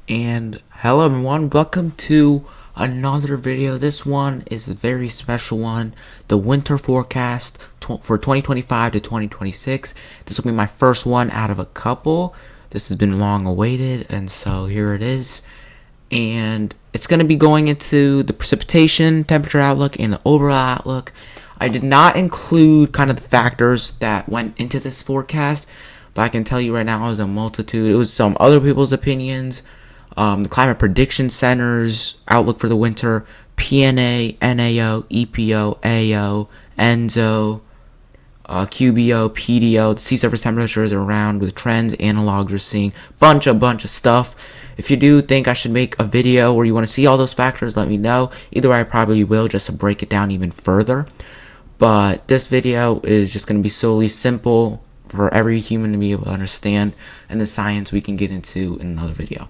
And hello everyone, welcome to another video. This one is a very special one, the winter forecast for 2025 to 2026. This will be my first one out of a couple. This has been long awaited, and so here it is. And it's going to be going into the precipitation, temperature outlook, and the overall outlook. I did not include kind of the factors that went into this forecast, but I can tell you right now it was a multitude. It was some other people's opinions, the Climate Prediction Center's outlook for the winter, PNA, NAO, EPO, AO, ENSO, QBO, PDO. The sea surface temperatures are around with trends, analogs we're seeing, bunch of stuff. If you do think I should make a video where you want to see all those factors, let me know. Either way, I probably will, just to break it down even further. But this video is just going to be solely simple for every human to be able to understand, and the science we can get into in another video.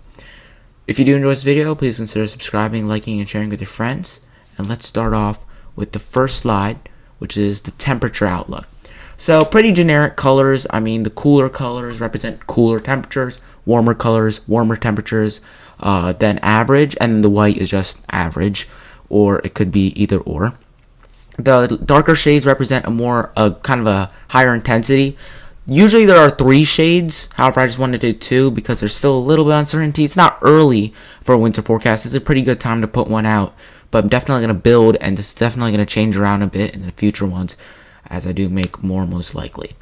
If you do enjoy this video, please consider subscribing, liking, and sharing with your friends. And let's start off with the first slide, which is the temperature outlook. So pretty generic colors. I mean, the cooler colors represent cooler temperatures, warmer colors, warmer temperatures than average, and the white is just average, or it could be either or. The darker shades represent kind of a higher intensity. Usually there are 3 shades, however I just wanted to do 2 because there's still a little bit of uncertainty. It's not early for a winter forecast. It's a pretty good time to put one out, but I'm definitely going to build, and this is definitely going to change around a bit in the future ones as I do make more, most likely.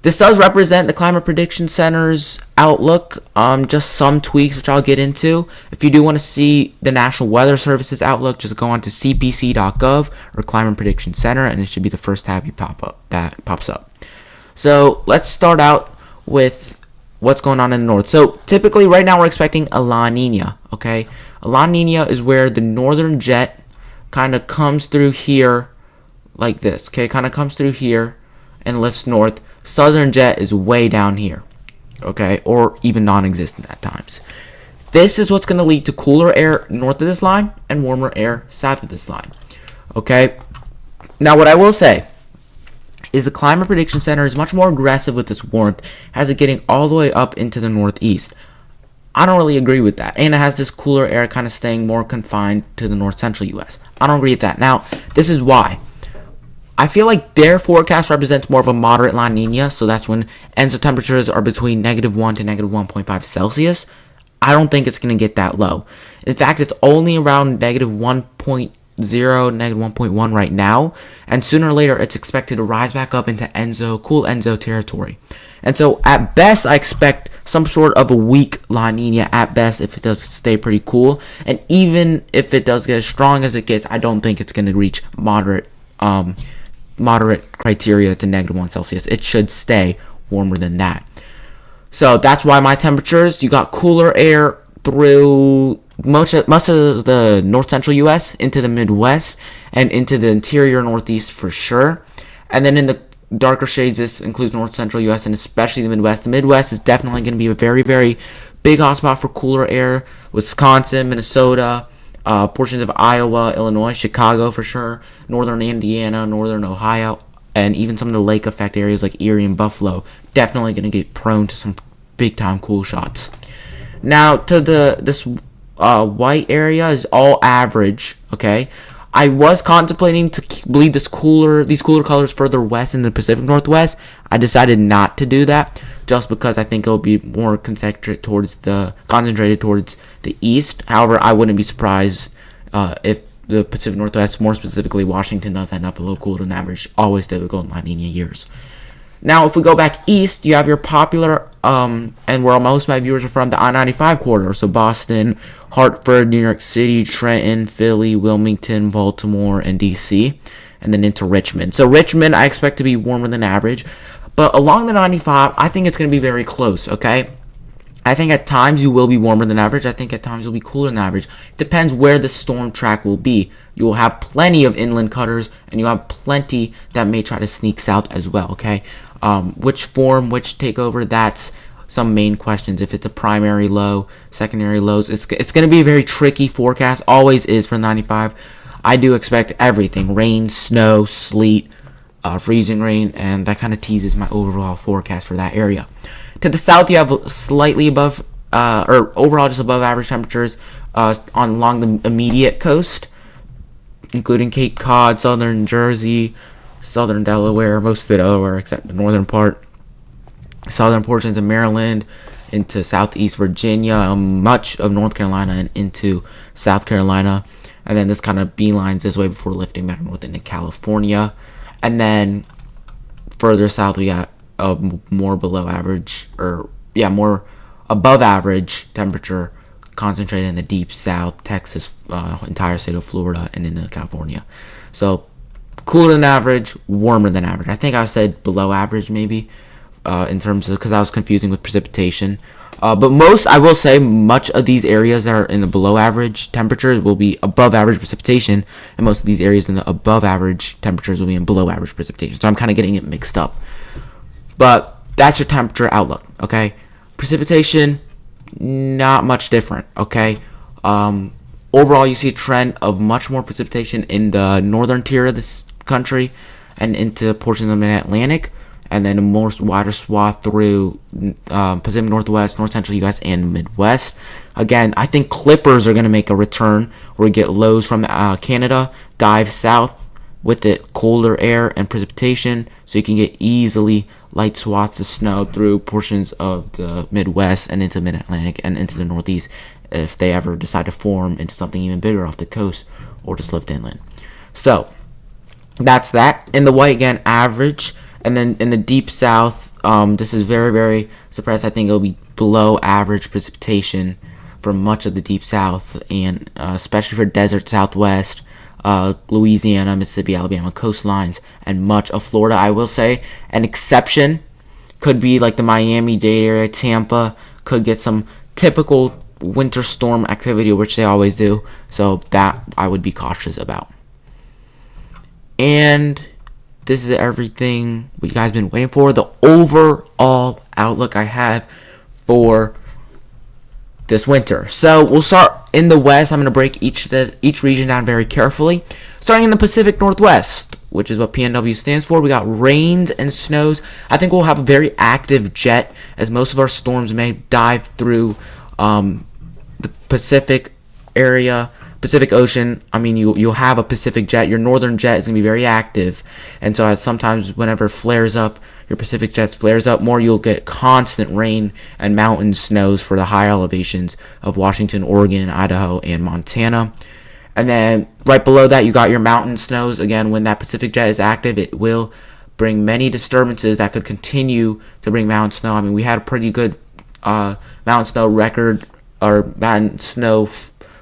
This does represent the Climate Prediction Center's outlook, just some tweaks which I'll get into. If you do want to see the National Weather Service's outlook, just go on to cpc.gov or Climate Prediction Center, and it should be the first tab that pops up. So let's start out with what's going on in the north. So typically right now we're expecting a La Nina, okay? A La Nina is where the northern jet kind of comes through here like this, okay? Kind of comes through here and lifts north. Southern jet is way down here, okay? Or even non-existent at times. This is what's going to lead to cooler air north of this line and warmer air south of this line, okay? Now what I will say is the Climate Prediction Center is much more aggressive with this warmth, has it getting all the way up into the northeast. I don't really agree with that. And it has this cooler air kind of staying more confined to the north central U.S. I don't agree with that. Now, this is why. I feel like their forecast represents more of a moderate La Nina, so that's when ENSO temperatures are between -1 to -1.5 Celsius. I don't think it's going to get that low. In fact, it's only around -1.0, -1.1 right now, and sooner or later it's expected to rise back up into cool ENSO territory. And so at best I expect some sort of a weak La Nina at best if it does stay pretty cool, and even if it does get as strong as it gets, I don't think it's going to reach moderate criteria to -1 Celsius. It should stay warmer than that. So that's why my temperatures, you got cooler air through most of the north central U.S. into the Midwest and into the interior Northeast for sure. And then in the darker shades, this includes north central U.S. and especially the Midwest. The Midwest is definitely going to be a very, very big hotspot for cooler air. Wisconsin, Minnesota, portions of Iowa, Illinois, Chicago for sure, northern Indiana, northern Ohio, and even some of the lake effect areas like Erie and Buffalo, definitely going to get prone to some big time cool shots. Now to this white area is all average, okay? I was contemplating to bleed these cooler colors further west in the Pacific Northwest. I decided not to do that just because I think it will be more concentrated towards the east. However, I wouldn't be surprised if the Pacific Northwest, more specifically Washington, does end up a little cooler than average. Always typical in La Nina years. Now, if we go back east, you have your popular, and where most of my viewers are from, the I-95 corridor. So Boston, Hartford, New York City, Trenton, Philly, Wilmington, Baltimore, and D.C., and then into Richmond. So Richmond, I expect to be warmer than average. But along the 95, I think it's going to be very close, okay? I think at times you will be warmer than average. I think at times you'll be cooler than average. Depends where the storm track will be. You will have plenty of inland cutters, and you'll have plenty that may try to sneak south as well, okay? Which form, which takeover, that's some main questions. If it's a primary low, secondary lows, it's going to be a very tricky forecast. Always is for 95. I do expect everything. Rain, snow, sleet, freezing rain, and that kind of teases my overall forecast for that area. To the south, you have slightly above or overall just above average temperatures along the immediate coast, including Cape Cod, southern Jersey, southern Delaware, most of the Delaware except the northern part, southern portions of Maryland, into southeast Virginia, much of North Carolina, and into South Carolina. And then this kind of beelines this way before lifting back north into California. And then further south, we got more below average, more above average temperature concentrated in the deep south, Texas, entire state of Florida, and into California. So cooler than average, warmer than average. I think I said below average maybe in terms of, because I was confusing with precipitation. But I will say, much of these areas that are in the below average temperatures will be above average precipitation, and most of these areas in the above average temperatures will be in below average precipitation. So I'm kind of getting it mixed up. But that's your temperature outlook, okay? Precipitation, not much different, okay? Overall, you see a trend of much more precipitation in the northern tier of this country and into portions of the mid-Atlantic, and then a more wider swath through Pacific Northwest, North Central U.S., and Midwest. Again, I think clippers are going to make a return where we get lows from Canada, dive south with the colder air and precipitation, so you can get easily light swaths of snow through portions of the Midwest and into Mid-Atlantic and into the Northeast if they ever decide to form into something even bigger off the coast or just lift inland. So that's that. In the white, again, average. And then in the deep south, this is very, very suppressed. I think it'll be below average precipitation for much of the deep south, and especially for desert southwest, Louisiana, Mississippi, Alabama coastlines, and much of Florida. I will say an exception could be like the Miami-Dade area, Tampa could get some typical winter storm activity, which they always do. So that I would be cautious about. And this is everything what you guys been waiting for. The overall outlook I have for this winter. So we'll start in the west. I'm going to break each region down very carefully. Starting in the Pacific Northwest, which is what PNW stands for, we got rains and snows. I think we'll have a very active jet, as most of our storms may dive through the Pacific area, Pacific Ocean. I mean, you'll have a Pacific jet. Your northern jet is going to be very active, and so sometimes whenever it flares up, your Pacific jet flares up more, you'll get constant rain and mountain snows for the higher elevations of Washington, Oregon, Idaho, and Montana. And then right below that, you got your mountain snows. Again, when that Pacific jet is active, it will bring many disturbances that could continue to bring mountain snow. I mean, we had a pretty good mountain snow record, or mountain snow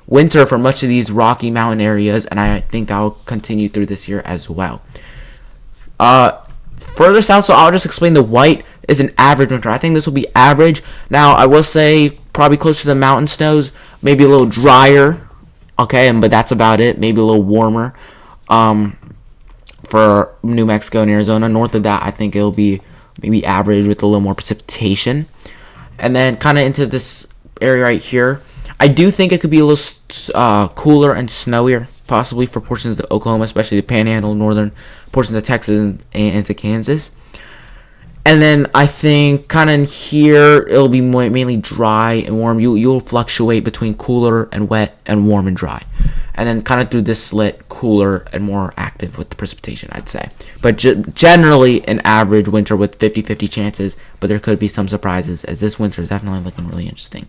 winter for much of these Rocky Mountain areas, and I think that will continue through this year as well. Further south, so I'll just explain the white is an average winter. I think this will be average. Now, I will say probably close to the mountain snows, maybe a little drier, okay, but that's about it. Maybe a little warmer for New Mexico and Arizona. North of that, I think it'll be maybe average with a little more precipitation. And then kind of into this area right here, I do think it could be a little cooler and snowier, possibly for portions of Oklahoma, especially the Panhandle, northern portions of Texas, and into Kansas. And then I think kind of in here, it'll be mainly dry and warm. You'll fluctuate between cooler and wet and warm and dry. And then kind of through this slit, cooler and more active with the precipitation, I'd say. But generally an average winter with 50-50 chances, but there could be some surprises, as this winter is definitely looking really interesting.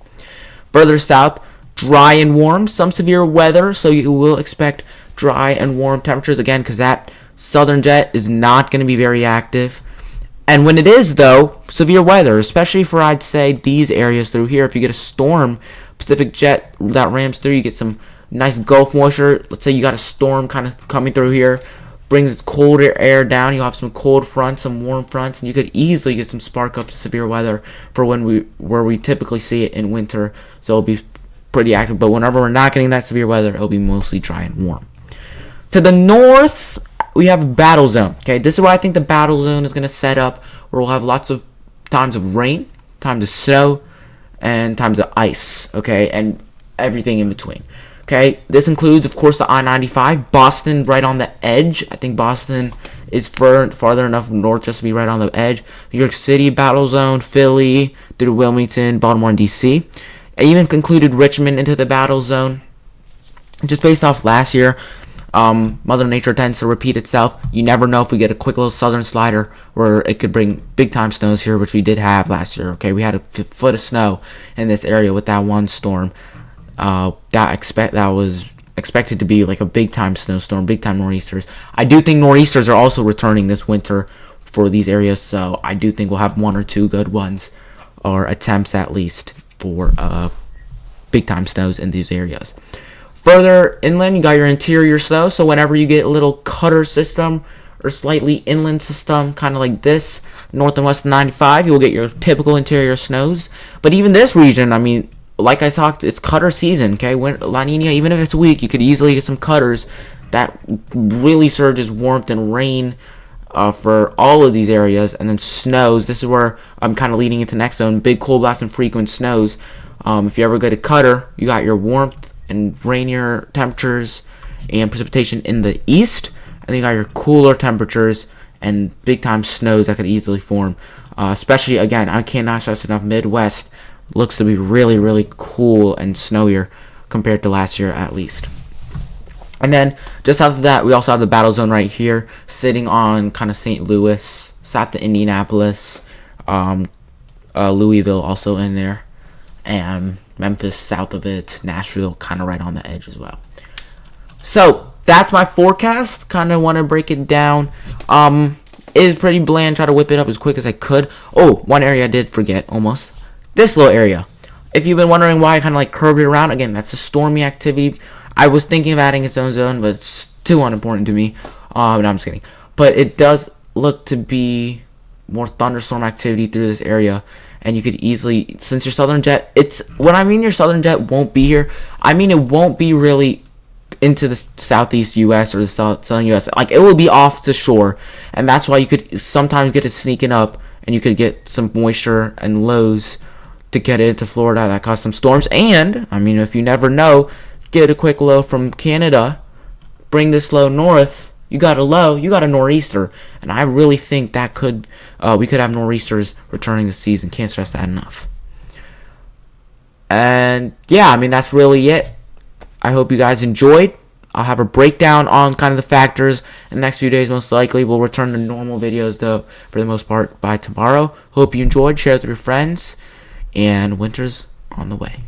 Further south, dry and warm, some severe weather, so you will expect dry and warm temperatures again, because that southern jet is not going to be very active. And when it is, though, severe weather, especially for, I'd say, these areas through here. If you get a storm, Pacific jet that rams through, you get some nice Gulf moisture. Let's say you got a storm kind of coming through here, brings colder air down. You'll have some cold fronts, some warm fronts, and you could easily get some spark up to severe weather for where we typically see it in winter. So it'll be pretty active. But whenever we're not getting that severe weather, it'll be mostly dry and warm. To the north, we have a battle zone. Okay, this is where I think the battle zone is going to set up, where we'll have lots of times of rain, times of snow, and times of ice. Okay, and everything in between. Okay, this includes, of course, the I-95, Boston right on the edge. I think Boston is farther enough north just to be right on the edge. New York City, battle zone, Philly, through Wilmington, Baltimore, and D.C. I even included Richmond into the battle zone. Just based off last year, Mother Nature tends to repeat itself. You never know if we get a quick little southern slider where it could bring big-time snows here, which we did have last year. Okay, we had a foot of snow in this area with that one storm. That was expected to be like a big-time snowstorm, big-time nor'easters. I do think nor'easters are also returning this winter for these areas, so I do think we'll have one or two good ones, or attempts at least, for big-time snows in these areas. Further inland, you got your interior snow, so whenever you get a little cutter system or slightly inland system, kind of like this, north and west of 95, you will get your typical interior snows. But even this region, I mean, like I talked, it's cutter season, okay? La Nina, even if it's weak, you could easily get some cutters that really surges warmth and rain for all of these areas, and then snows. This is where I'm kind of leading into next zone, big cold blast and frequent snows. If you ever get a cutter, you got your warmth and rainier temperatures and precipitation in the east, and then you got your cooler temperatures and big time snows that could easily form. Especially, again, I cannot stress enough, Midwest looks to be really, really cool and snowier compared to last year at least. And then just after that, we also have the battle zone right here, sitting on kind of St. Louis, south of Indianapolis, Louisville also in there, and Memphis south of it, Nashville kind of right on the edge as well. So that's my forecast. Kind of want to break it down. It is pretty bland. Try to whip it up as quick as I could. Oh, one area I did forget almost. This little area. If you've been wondering why I kind of like curved it around, again, that's a stormy activity. I was thinking of adding its own zone, but it's too unimportant to me. No, I'm just kidding. But it does look to be more thunderstorm activity through this area. And you could easily, since your southern jet, when I mean your southern jet won't be here, I mean it won't be really into the southeast U.S. or the southern U.S. Like, it will be off the shore, and that's why you could sometimes get it sneaking up, and you could get some moisture and lows to get it into Florida that cause some storms. And, I mean, if you never know, get a quick low from Canada, bring this low north, you got a low, you got a nor'easter, and I really think that we could have nor'easters returning this season. Can't stress that enough. And yeah, I mean, that's really it. I hope you guys enjoyed. I'll have a breakdown on kind of the factors in the next few days. Most likely we'll return to normal videos though for the most part by tomorrow. Hope you enjoyed. Share it with your friends, and winter's on the way.